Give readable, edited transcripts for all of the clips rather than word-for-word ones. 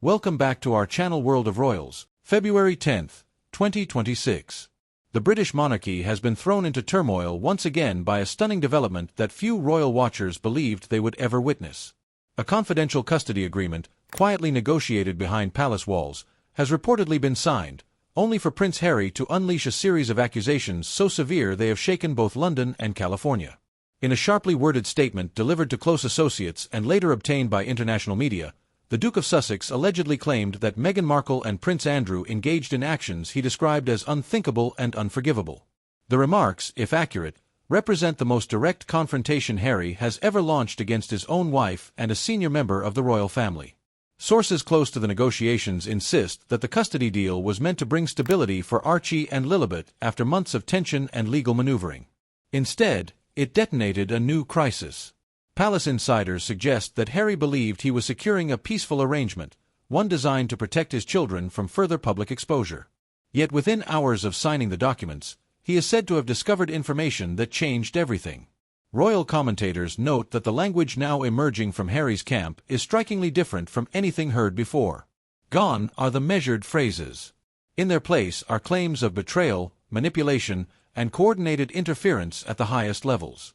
Welcome back to our channel World of Royals, February 10th, 2026. The British monarchy has been thrown into turmoil once again by a stunning development that few royal watchers believed they would ever witness. A confidential custody agreement, quietly negotiated behind palace walls, has reportedly been signed, only for Prince Harry to unleash a series of accusations so severe they have shaken both London and California. In a sharply worded statement delivered to close associates and later obtained by international media, the Duke of Sussex allegedly claimed that Meghan Markle and Prince Andrew engaged in actions he described as unthinkable and unforgivable. The remarks, if accurate, represent the most direct confrontation Harry has ever launched against his own wife and a senior member of the royal family. Sources close to the negotiations insist that the custody deal was meant to bring stability for Archie and Lilibet after months of tension and legal maneuvering. Instead, it detonated a new crisis. Palace insiders suggest that Harry believed he was securing a peaceful arrangement, one designed to protect his children from further public exposure. Yet within hours of signing the documents, he is said to have discovered information that changed everything. Royal commentators note that the language now emerging from Harry's camp is strikingly different from anything heard before. Gone are the measured phrases. In their place are claims of betrayal, manipulation, and coordinated interference at the highest levels.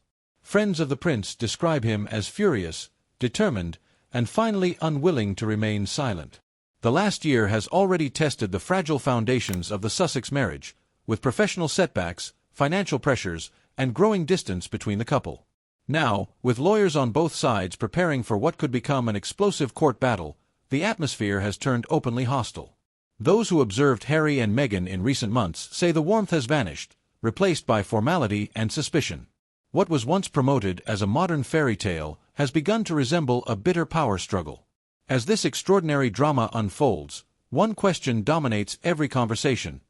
Friends of the prince describe him as furious, determined, and finally unwilling to remain silent. The last year has already tested the fragile foundations of the Sussex marriage, with professional setbacks, financial pressures, and growing distance between the couple. Now, with lawyers on both sides preparing for what could become an explosive court battle, the atmosphere has turned openly hostile. Those who observed Harry and Meghan in recent months say the warmth has vanished, replaced by formality and suspicion. What was once promoted as a modern fairy tale has begun to resemble a bitter power struggle. As this extraordinary drama unfolds, one question dominates every conversation.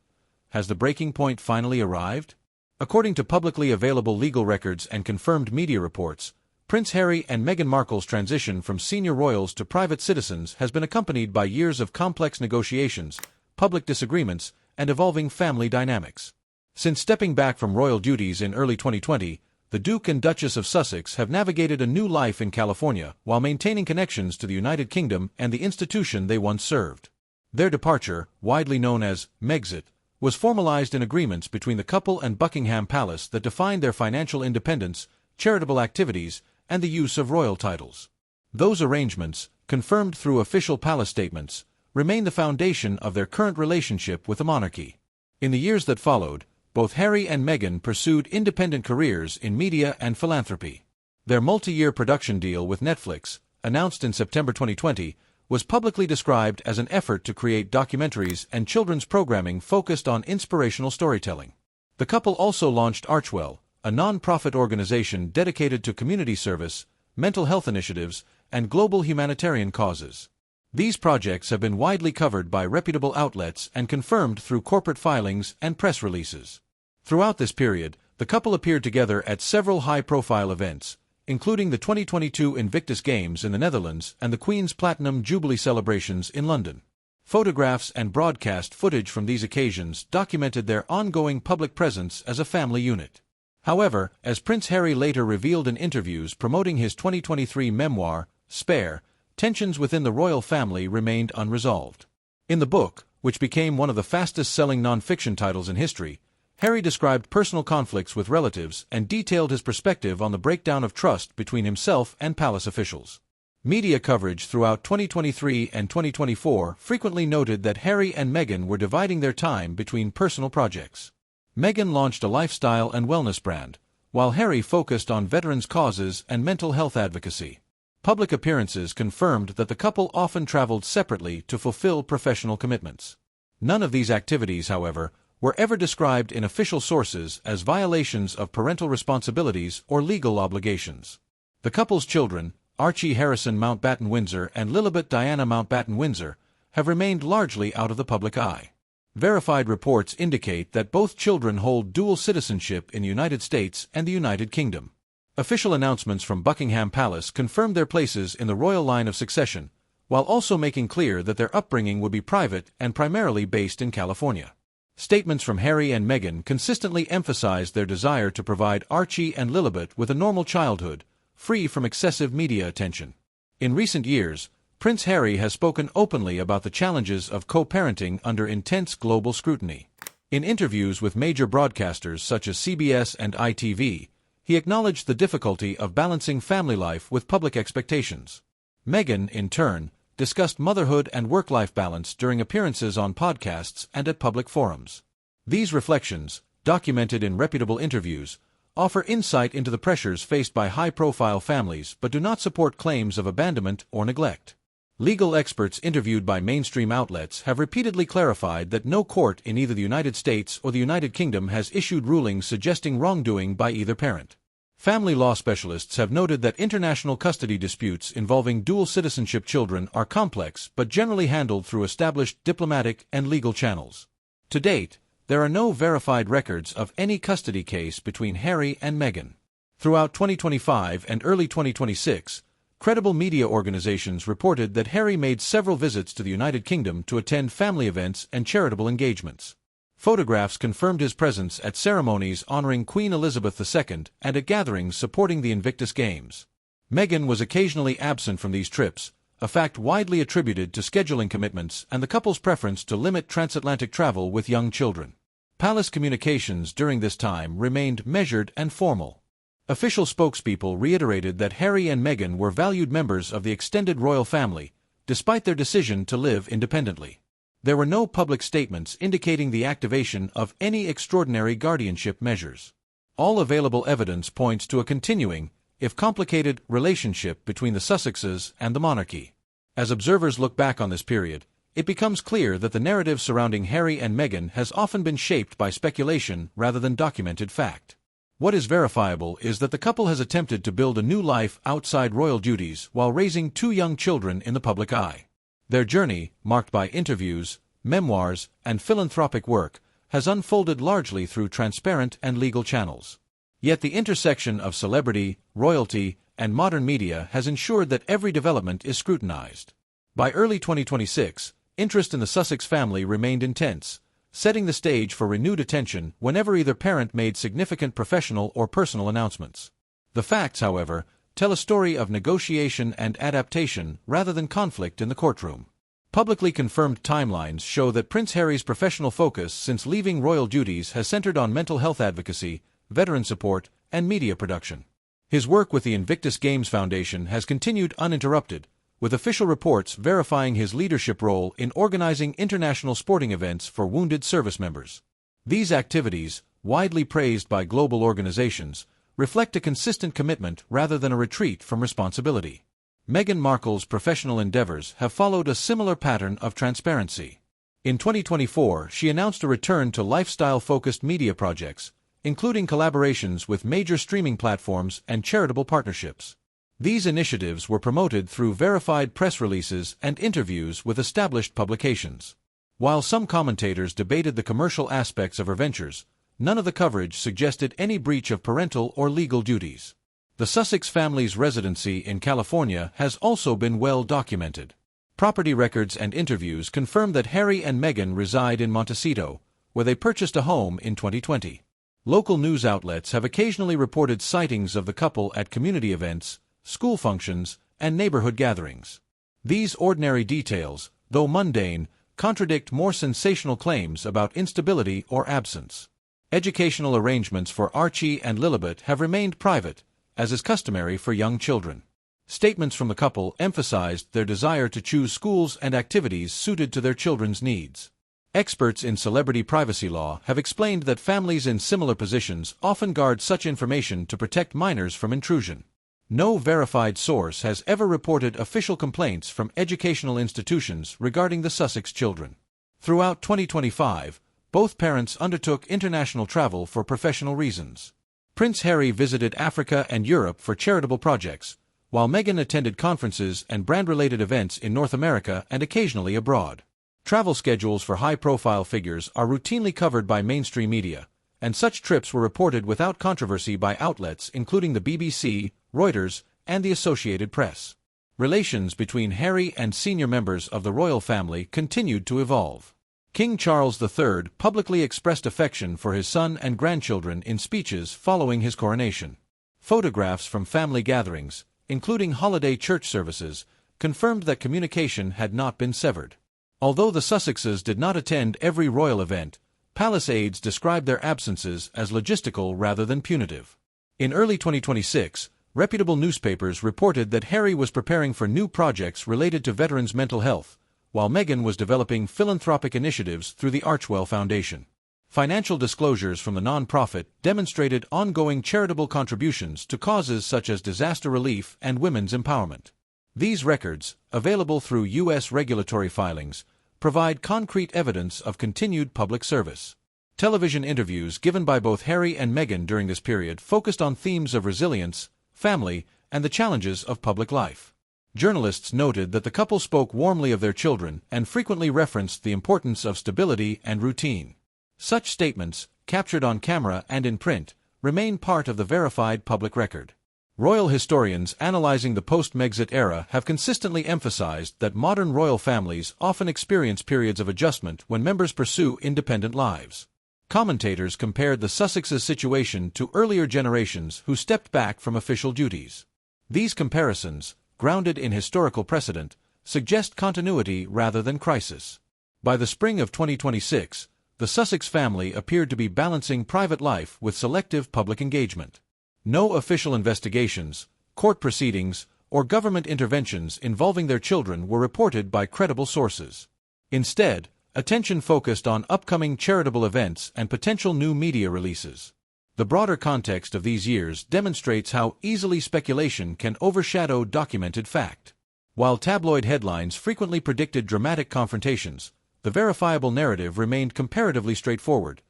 Has the breaking point finally arrived? According to publicly available legal records and confirmed media reports, Prince Harry and Meghan Markle's transition from senior royals to private citizens has been accompanied by years of complex negotiations, public disagreements, and evolving family dynamics. Since stepping back from royal duties in early 2020, the Duke and Duchess of Sussex have navigated a new life in California while maintaining connections to the United Kingdom and the institution they once served. Their departure, widely known as Megxit, was formalized in agreements between the couple and Buckingham Palace that defined their financial independence, charitable activities, and the use of royal titles. Those arrangements, confirmed through official palace statements, remain the foundation of their current relationship with the monarchy. In the years that followed, both Harry and Meghan pursued independent careers in media and philanthropy. Their multi-year production deal with Netflix, announced in September 2020, was publicly described as an effort to create documentaries and children's programming focused on inspirational storytelling. The couple also launched Archewell, a non-profit organization dedicated to community service, mental health initiatives, and global humanitarian causes. These projects have been widely covered by reputable outlets and confirmed through corporate filings and press releases. Throughout this period, the couple appeared together at several high-profile events, including the 2022 Invictus Games in the Netherlands and the Queen's Platinum Jubilee celebrations in London. Photographs and broadcast footage from these occasions documented their ongoing public presence as a family unit. However, as Prince Harry later revealed in interviews promoting his 2023 memoir, Spare, tensions within the royal family remained unresolved. In the book, which became one of the fastest-selling non-fiction titles in history, Harry described personal conflicts with relatives and detailed his perspective on the breakdown of trust between himself and palace officials. Media coverage throughout 2023 and 2024 frequently noted that Harry and Meghan were dividing their time between personal projects. Meghan launched a lifestyle and wellness brand, while Harry focused on veterans' causes and mental health advocacy. Public appearances confirmed that the couple often traveled separately to fulfill professional commitments. None of these activities, however, were ever described in official sources as violations of parental responsibilities or legal obligations. The couple's children, Archie Harrison Mountbatten-Windsor and Lilibet Diana Mountbatten-Windsor, have remained largely out of the public eye. Verified reports indicate that both children hold dual citizenship in the United States and the United Kingdom. Official announcements from Buckingham Palace confirmed their places in the royal line of succession, while also making clear that their upbringing would be private and primarily based in California. Statements from Harry and Meghan consistently emphasized their desire to provide Archie and Lilibet with a normal childhood, free from excessive media attention. In recent years, Prince Harry has spoken openly about the challenges of co-parenting under intense global scrutiny. In interviews with major broadcasters such as CBS and ITV, he acknowledged the difficulty of balancing family life with public expectations. Meghan, in turn, discussed motherhood and work-life balance during appearances on podcasts and at public forums. These reflections, documented in reputable interviews, offer insight into the pressures faced by high-profile families but do not support claims of abandonment or neglect. Legal experts interviewed by mainstream outlets have repeatedly clarified that no court in either the United States or the United Kingdom has issued rulings suggesting wrongdoing by either parent. Family law specialists have noted that international custody disputes involving dual citizenship children are complex but generally handled through established diplomatic and legal channels. To date, there are no verified records of any custody case between Harry and Meghan. Throughout 2025 and early 2026, credible media organizations reported that Harry made several visits to the United Kingdom to attend family events and charitable engagements. Photographs confirmed his presence at ceremonies honoring Queen Elizabeth II and at gatherings supporting the Invictus Games. Meghan was occasionally absent from these trips, a fact widely attributed to scheduling commitments and the couple's preference to limit transatlantic travel with young children. Palace communications during this time remained measured and formal. Official spokespeople reiterated that Harry and Meghan were valued members of the extended royal family, despite their decision to live independently. There were no public statements indicating the activation of any extraordinary guardianship measures. All available evidence points to a continuing, if complicated, relationship between the Sussexes and the monarchy. As observers look back on this period, it becomes clear that the narrative surrounding Harry and Meghan has often been shaped by speculation rather than documented fact. What is verifiable is that the couple has attempted to build a new life outside royal duties while raising two young children in the public eye. Their journey, marked by interviews, memoirs, and philanthropic work, has unfolded largely through transparent and legal channels. Yet the intersection of celebrity, royalty, and modern media has ensured that every development is scrutinized. By early 2026, interest in the Sussex family remained intense, setting the stage for renewed attention whenever either parent made significant professional or personal announcements. The facts, however, tell a story of negotiation and adaptation rather than conflict in the courtroom. Publicly confirmed timelines show that Prince Harry's professional focus since leaving royal duties has centered on mental health advocacy, veteran support, and media production. His work with the Invictus Games Foundation has continued uninterrupted, with official reports verifying his leadership role in organizing international sporting events for wounded service members. These activities, widely praised by global organizations, reflect a consistent commitment rather than a retreat from responsibility. Meghan Markle's professional endeavors have followed a similar pattern of transparency. In 2024, she announced a return to lifestyle-focused media projects, including collaborations with major streaming platforms and charitable partnerships. These initiatives were promoted through verified press releases and interviews with established publications. While some commentators debated the commercial aspects of her ventures, none of the coverage suggested any breach of parental or legal duties. The Sussex family's residency in California has also been well documented. Property records and interviews confirm that Harry and Meghan reside in Montecito, where they purchased a home in 2020. Local news outlets have occasionally reported sightings of the couple at community events, school functions, and neighborhood gatherings. These ordinary details, though mundane, contradict more sensational claims about instability or absence. Educational arrangements for Archie and Lilibet have remained private, as is customary for young children. Statements from the couple emphasized their desire to choose schools and activities suited to their children's needs. Experts in celebrity privacy law have explained that families in similar positions often guard such information to protect minors from intrusion. No verified source has ever reported official complaints from educational institutions regarding the Sussex children. Throughout 2025, both parents undertook international travel for professional reasons. Prince Harry visited Africa and Europe for charitable projects, while Meghan attended conferences and brand-related events in North America and occasionally abroad. Travel schedules for high-profile figures are routinely covered by mainstream media, and such trips were reported without controversy by outlets including the BBC, Reuters, and the Associated Press. Relations between Harry and senior members of the royal family continued to evolve. King Charles III publicly expressed affection for his son and grandchildren in speeches following his coronation. Photographs from family gatherings, including holiday church services, confirmed that communication had not been severed. Although the Sussexes did not attend every royal event, palace aides described their absences as logistical rather than punitive. In early 2026, reputable newspapers reported that Harry was preparing for new projects related to veterans' mental health, while Meghan was developing philanthropic initiatives through the Archewell Foundation. Financial disclosures from the non-profit demonstrated ongoing charitable contributions to causes such as disaster relief and women's empowerment. These records, available through U.S. regulatory filings, provide concrete evidence of continued public service. Television interviews given by both Harry and Meghan during this period focused on themes of resilience, family, and the challenges of public life. Journalists noted that the couple spoke warmly of their children and frequently referenced the importance of stability and routine. Such statements, captured on camera and in print, remain part of the verified public record. Royal historians analyzing the post-Megxit era have consistently emphasized that modern royal families often experience periods of adjustment when members pursue independent lives. Commentators compared the Sussexes' situation to earlier generations who stepped back from official duties. These comparisons, grounded in historical precedent, suggest continuity rather than crisis. By the spring of 2026, the Sussex family appeared to be balancing private life with selective public engagement. No official investigations, court proceedings, or government interventions involving their children were reported by credible sources. Instead, attention focused on upcoming charitable events and potential new media releases. The broader context of these years demonstrates how easily speculation can overshadow documented fact. While tabloid headlines frequently predicted dramatic confrontations, the verifiable narrative remained comparatively straightforward.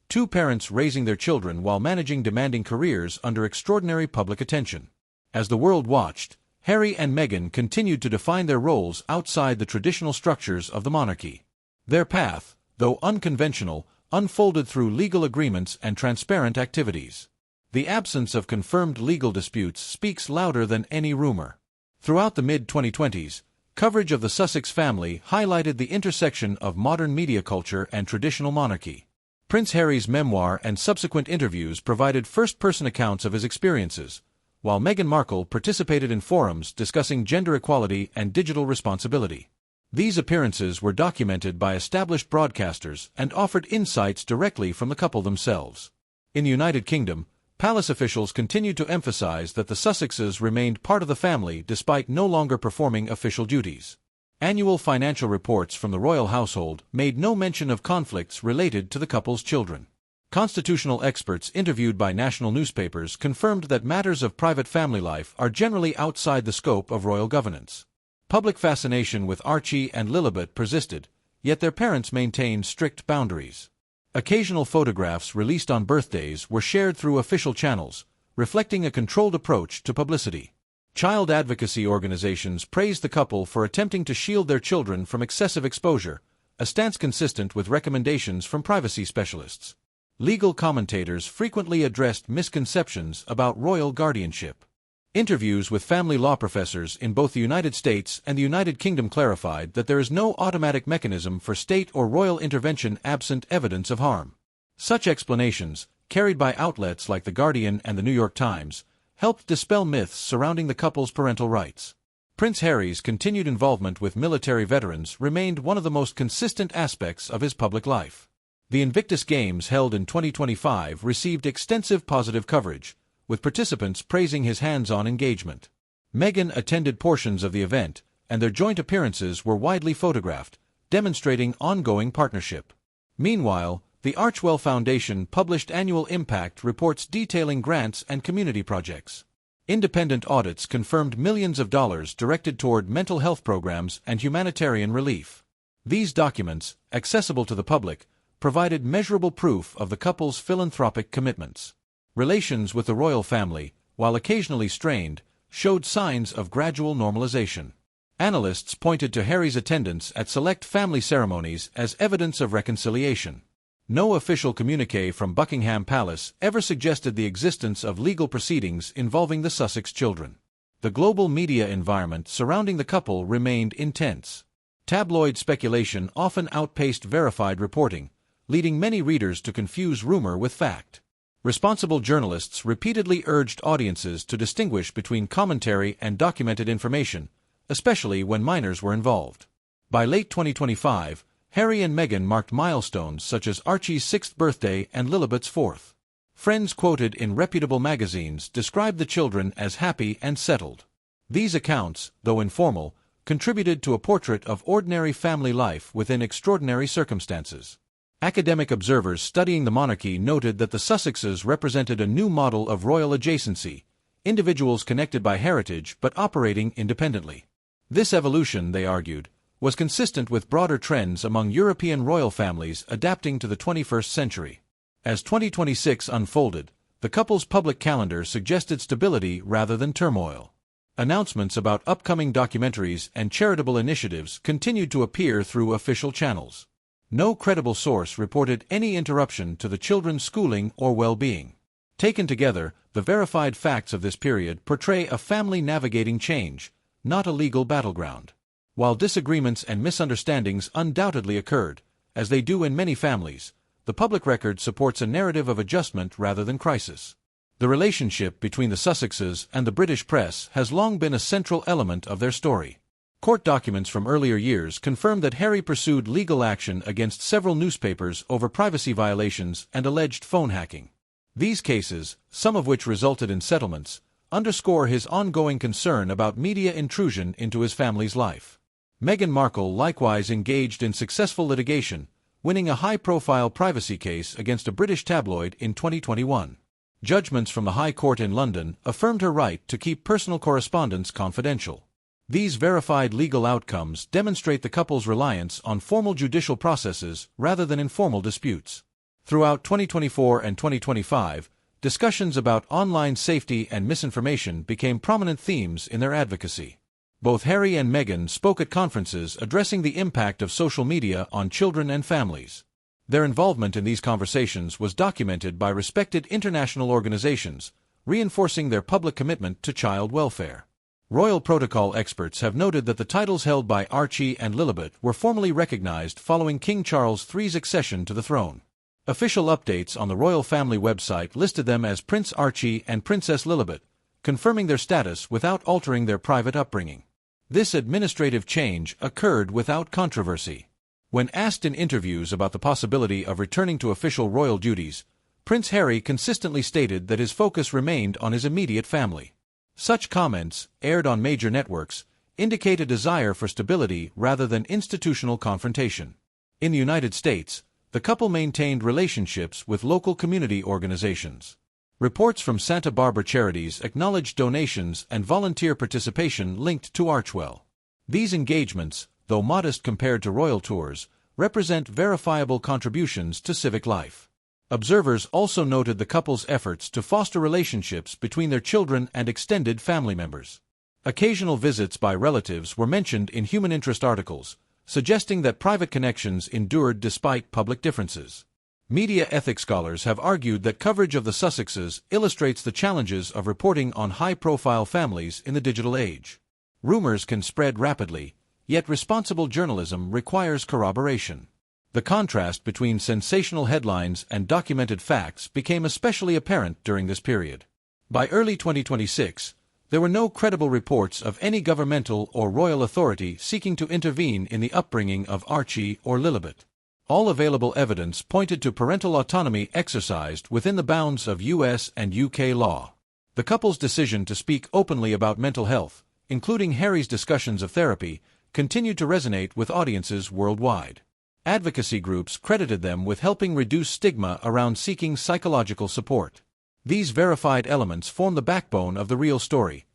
Two parents raising their children while managing demanding careers under extraordinary public attention. As the world watched, Harry and Meghan continued to define their roles outside the traditional structures of the monarchy. Their path, though unconventional, unfolded through legal agreements and transparent activities. The absence of confirmed legal disputes speaks louder than any rumor. Throughout the mid-2020s, coverage of the Sussex family highlighted the intersection of modern media culture and traditional monarchy. Prince Harry's memoir and subsequent interviews provided first-person accounts of his experiences, while Meghan Markle participated in forums discussing gender equality and digital responsibility. These appearances were documented by established broadcasters and offered insights directly from the couple themselves. In the United Kingdom, palace officials continued to emphasize that the Sussexes remained part of the family despite no longer performing official duties. Annual financial reports from the royal household made no mention of conflicts related to the couple's children. Constitutional experts interviewed by national newspapers confirmed that matters of private family life are generally outside the scope of royal governance. Public fascination with Archie and Lilibet persisted, yet their parents maintained strict boundaries. Occasional photographs released on birthdays were shared through official channels, reflecting a controlled approach to publicity. Child advocacy organizations praised the couple for attempting to shield their children from excessive exposure, a stance consistent with recommendations from privacy specialists. Legal commentators frequently addressed misconceptions about royal guardianship. Interviews with family law professors in both the United States and the United Kingdom clarified that there is no automatic mechanism for state or royal intervention absent evidence of harm. Such explanations, carried by outlets like The Guardian and The New York Times, helped dispel myths surrounding the couple's parental rights. Prince Harry's continued involvement with military veterans remained one of the most consistent aspects of his public life. The Invictus Games held in 2025 received extensive positive coverage, with participants praising his hands-on engagement. Meghan attended portions of the event, and their joint appearances were widely photographed, demonstrating ongoing partnership. Meanwhile, the Archewell Foundation published annual impact reports detailing grants and community projects. Independent audits confirmed millions of dollars directed toward mental health programs and humanitarian relief. These documents, accessible to the public, provided measurable proof of the couple's philanthropic commitments. Relations with the royal family, while occasionally strained, showed signs of gradual normalization. Analysts pointed to Harry's attendance at select family ceremonies as evidence of reconciliation. No official communiqué from Buckingham Palace ever suggested the existence of legal proceedings involving the Sussex children. The global media environment surrounding the couple remained intense. Tabloid speculation often outpaced verified reporting, leading many readers to confuse rumor with fact. Responsible journalists repeatedly urged audiences to distinguish between commentary and documented information, especially when minors were involved. By late 2025, Harry and Meghan marked milestones such as Archie's 6th birthday and Lilibet's 4th. Friends quoted in reputable magazines described the children as happy and settled. These accounts, though informal, contributed to a portrait of ordinary family life within extraordinary circumstances. Academic observers studying the monarchy noted that the Sussexes represented a new model of royal adjacency, individuals connected by heritage but operating independently. This evolution, they argued, was consistent with broader trends among European royal families adapting to the 21st century. As 2026 unfolded, the couple's public calendar suggested stability rather than turmoil. Announcements about upcoming documentaries and charitable initiatives continued to appear through official channels. No credible source reported any interruption to the children's schooling or well-being. Taken together, the verified facts of this period portray a family navigating change, not a legal battleground. While disagreements and misunderstandings undoubtedly occurred, as they do in many families, the public record supports a narrative of adjustment rather than crisis. The relationship between the Sussexes and the British press has long been a central element of their story. Court documents from earlier years confirm that Harry pursued legal action against several newspapers over privacy violations and alleged phone hacking. These cases, some of which resulted in settlements, underscore his ongoing concern about media intrusion into his family's life. Meghan Markle likewise engaged in successful litigation, winning a high-profile privacy case against a British tabloid in 2021. Judgments from the High Court in London affirmed her right to keep personal correspondence confidential. These verified legal outcomes demonstrate the couple's reliance on formal judicial processes rather than informal disputes. Throughout 2024 and 2025, discussions about online safety and misinformation became prominent themes in their advocacy. Both Harry and Meghan spoke at conferences addressing the impact of social media on children and families. Their involvement in these conversations was documented by respected international organizations, reinforcing their public commitment to child welfare. Royal protocol experts have noted that the titles held by Archie and Lilibet were formally recognized following King Charles III's accession to the throne. Official updates on the royal family website listed them as Prince Archie and Princess Lilibet, confirming their status without altering their private upbringing. This administrative change occurred without controversy. When asked in interviews about the possibility of returning to official royal duties, Prince Harry consistently stated that his focus remained on his immediate family. Such comments, aired on major networks, indicate a desire for stability rather than institutional confrontation. In the United States, the couple maintained relationships with local community organizations. Reports from Santa Barbara Charities acknowledged donations and volunteer participation linked to Archewell. These engagements, though modest compared to royal tours, represent verifiable contributions to civic life. Observers also noted the couple's efforts to foster relationships between their children and extended family members. Occasional visits by relatives were mentioned in human interest articles, suggesting that private connections endured despite public differences. Media ethics scholars have argued that coverage of the Sussexes illustrates the challenges of reporting on high-profile families in the digital age. Rumors can spread rapidly, yet responsible journalism requires corroboration. The contrast between sensational headlines and documented facts became especially apparent during this period. By early 2026, there were no credible reports of any governmental or royal authority seeking to intervene in the upbringing of Archie or Lilibet. All available evidence pointed to parental autonomy exercised within the bounds of US and UK law. The couple's decision to speak openly about mental health, including Harry's discussions of therapy, continued to resonate with audiences worldwide. Advocacy groups credited them with helping reduce stigma around seeking psychological support. These verified elements form the backbone of the real story.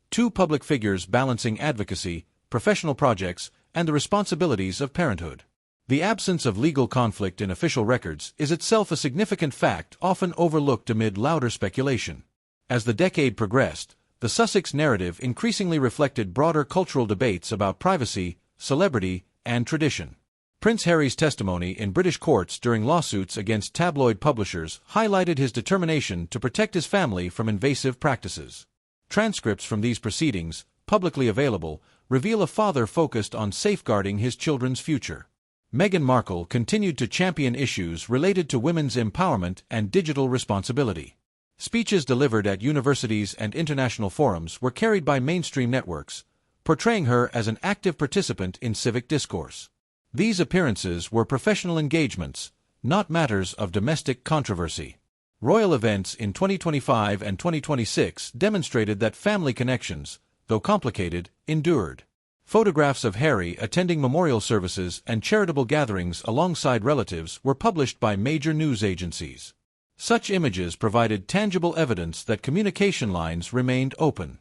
Two public figures balancing advocacy, professional projects, and the responsibilities of parenthood. The absence of legal conflict in official records is itself a significant fact often overlooked amid louder speculation. As the decade progressed, the Sussex narrative increasingly reflected broader cultural debates about privacy, celebrity, and tradition. Prince Harry's testimony in British courts during lawsuits against tabloid publishers highlighted his determination to protect his family from invasive practices. Transcripts from these proceedings, publicly available, reveal a father focused on safeguarding his children's future. Meghan Markle continued to champion issues related to women's empowerment and digital responsibility. Speeches delivered at universities and international forums were carried by mainstream networks, portraying her as an active participant in civic discourse. These appearances were professional engagements, not matters of domestic controversy. Royal events in 2025 and 2026 demonstrated that family connections, though complicated, endured. Photographs of Harry attending memorial services and charitable gatherings alongside relatives were published by major news agencies. Such images provided tangible evidence that communication lines remained open.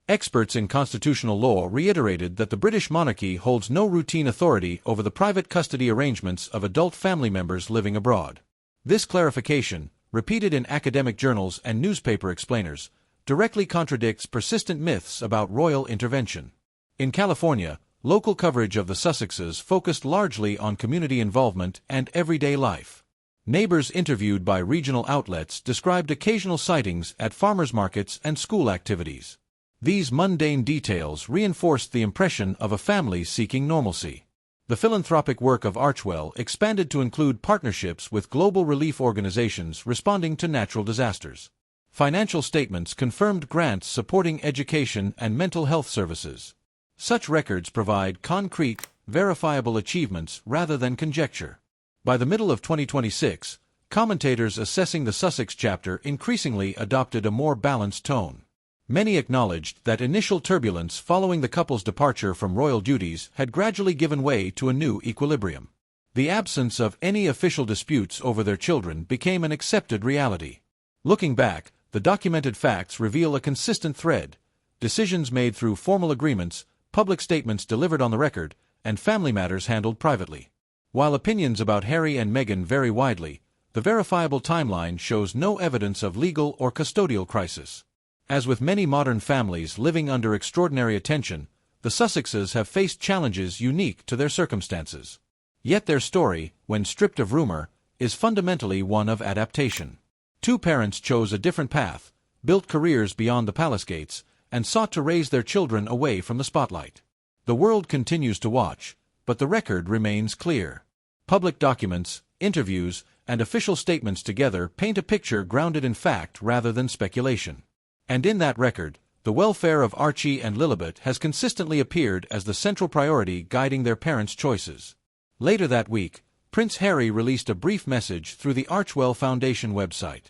Experts in constitutional law reiterated that the British monarchy holds no routine authority over the private custody arrangements of adult family members living abroad. This clarification, repeated in academic journals and newspaper explainers, directly contradicts persistent myths about royal intervention. In California, local coverage of the Sussexes focused largely on community involvement and everyday life. Neighbors interviewed by regional outlets described occasional sightings at farmers' markets and school activities. These mundane details reinforced the impression of a family seeking normalcy. The philanthropic work of Archewell expanded to include partnerships with global relief organizations responding to natural disasters. Financial statements confirmed grants supporting education and mental health services. Such records provide concrete, verifiable achievements rather than conjecture. By the middle of 2026, commentators assessing the Sussex chapter increasingly adopted a more balanced tone. Many acknowledged that initial turbulence following the couple's departure from royal duties had gradually given way to a new equilibrium. The absence of any official disputes over their children became an accepted reality. Looking back, the documented facts reveal a consistent thread: decisions made through formal agreements, public statements delivered on the record, and family matters handled privately. While opinions about Harry and Meghan vary widely, the verifiable timeline shows no evidence of legal or custodial crisis. As with many modern families living under extraordinary attention, the Sussexes have faced challenges unique to their circumstances. Yet their story, when stripped of rumor, is fundamentally one of adaptation. Two parents chose a different path, built careers beyond the palace gates, and sought to raise their children away from the spotlight. The world continues to watch, but the record remains clear. Public documents, interviews, and official statements together paint a picture grounded in fact rather than speculation. And in that record, the welfare of Archie and Lilibet has consistently appeared as the central priority guiding their parents' choices. Later that week, Prince Harry released a brief message through the Archewell Foundation website.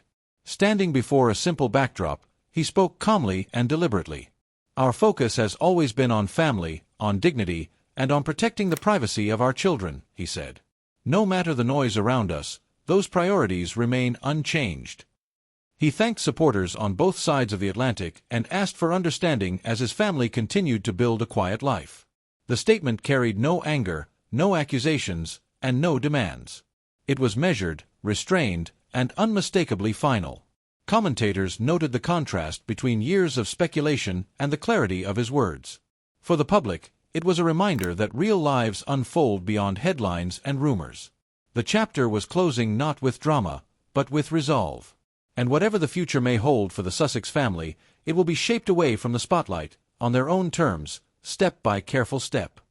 Standing before a simple backdrop, he spoke calmly and deliberately. "Our focus has always been on family, on dignity, and on protecting the privacy of our children," he said. "No matter the noise around us, those priorities remain unchanged." He thanked supporters on both sides of the Atlantic and asked for understanding as his family continued to build a quiet life. The statement carried no anger, no accusations, and no demands. It was measured, restrained, and unmistakably final. Commentators noted the contrast between years of speculation and the clarity of his words. For the public, it was a reminder that real lives unfold beyond headlines and rumors. The chapter was closing not with drama, but with resolve. And whatever the future may hold for the Sussex family, it will be shaped away from the spotlight, on their own terms, step by careful step.